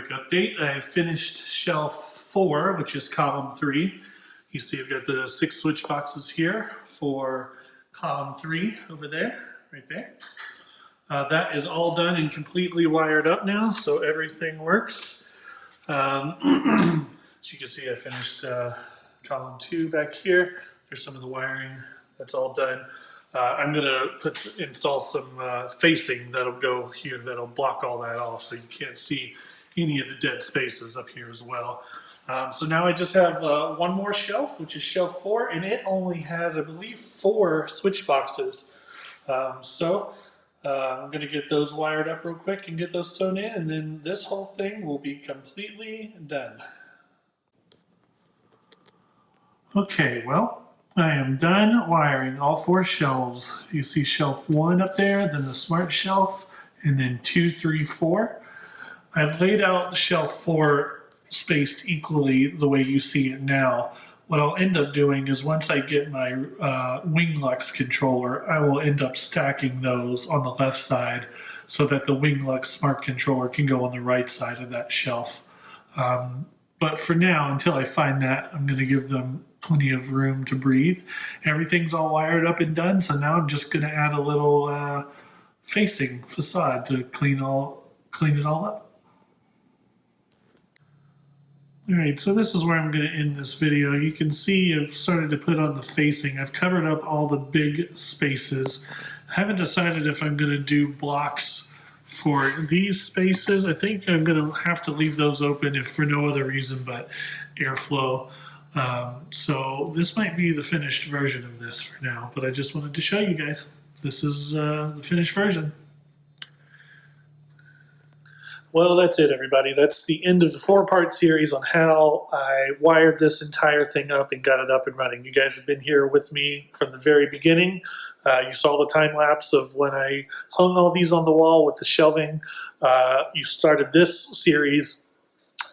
quick update. I finished shelf 4, which is column 3. You see I've got the 6 switch boxes here for column 3 over there, right there. That is all done and completely wired up now, so everything works. As you can see, I finished column 2 back here. There's some of the wiring that's all done. I'm gonna install some facing that'll go here that'll block all that off so you can't see any of the dead spaces up here as well. So now I just have one more shelf, which is shelf 4, and it only has, I believe, 4 switch boxes. I'm gonna get those wired up real quick and get those sewn in, and then this whole thing will be completely done. Okay, well, I am done wiring all 4 shelves. You see shelf 1 up there, then the smart shelf, and then 2, 3, 4. I've laid out the shelf 4 spaced equally the way you see it now. What I'll end up doing is once I get my WingLux controller, I will end up stacking those on the left side so that the WingLux smart controller can go on the right side of that shelf. But for now, until I find that, I'm going to give them plenty of room to breathe. Everything's all wired up and done, so now I'm just going to add a little facing facade to clean it all up. Alright, so this is where I'm going to end this video. You can see I've started to put on the facing. I've covered up all the big spaces. I haven't decided if I'm going to do blocks for these spaces. I think I'm going to have to leave those open if for no other reason but airflow. So this might be the finished version of this for now, but I just wanted to show you guys. This is the finished version. Well, that's it, everybody. That's the end of the 4-part series on how I wired this entire thing up and got it up and running. You guys have been here with me from the very beginning. You saw the time lapse of when I hung all these on the wall with the shelving. You started this series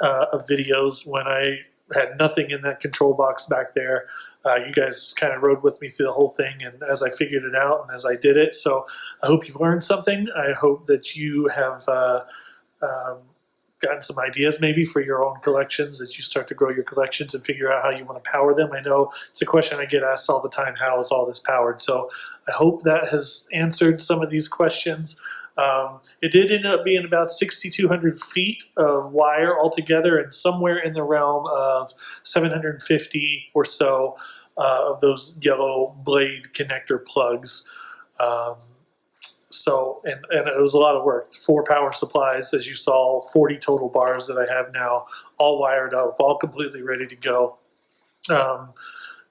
of videos when I had nothing in that control box back there. You guys kind of rode with me through the whole thing and as I figured it out and as I did it. So I hope you've learned something. I hope that you have gotten some ideas maybe for your own collections as you start to grow your collections and figure out how you want to power them. I know it's a question I get asked all the time, how is all this powered? So I hope that has answered some of these questions. It did end up being about 6,200 feet of wire altogether and somewhere in the realm of 750 or so of those yellow blade connector plugs. And it was a lot of work. 4 power supplies, as you saw, 40 total bars that I have now, all wired up, all completely ready to go.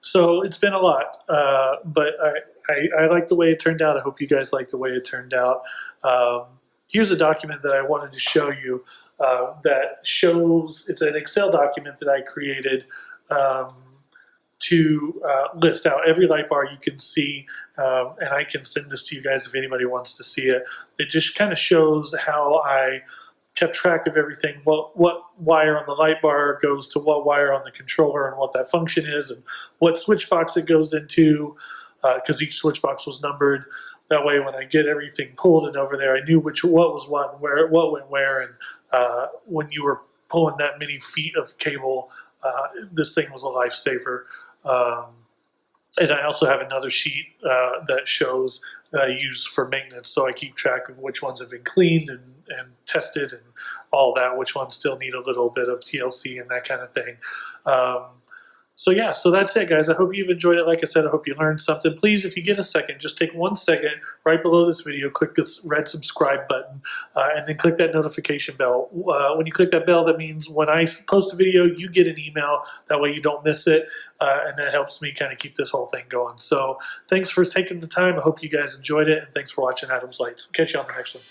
So it's been a lot, but I like the way it turned out. I hope you guys like the way it turned out. Here's a document that I wanted to show you that shows, it's an Excel document that I created to list out every light bar you can see, and I can send this to you guys if anybody wants to see it. It just kind of shows how I kept track of everything, what wire on the light bar goes to what wire on the controller and what that function is and what switch box it goes into, because each switch box was numbered. That way when I get everything pulled and over there, I knew what was what and where, what went where, and when you were pulling that many feet of cable, this thing was a lifesaver. And I also have another sheet that shows that I use for maintenance, so I keep track of which ones have been cleaned and tested and all that, which ones still need a little bit of TLC and that kind of thing. So yeah, so that's it, guys. I hope you've enjoyed it. Like I said, I hope you learned something. Please, if you get a second, just take 1 second right below this video, click this red subscribe button, and then click that notification bell. When you click that bell, that means when I post a video, you get an email. That way you don't miss it, and that helps me kind of keep this whole thing going. So thanks for taking the time. I hope you guys enjoyed it, and thanks for watching Adam's Lights. Catch you on the next one.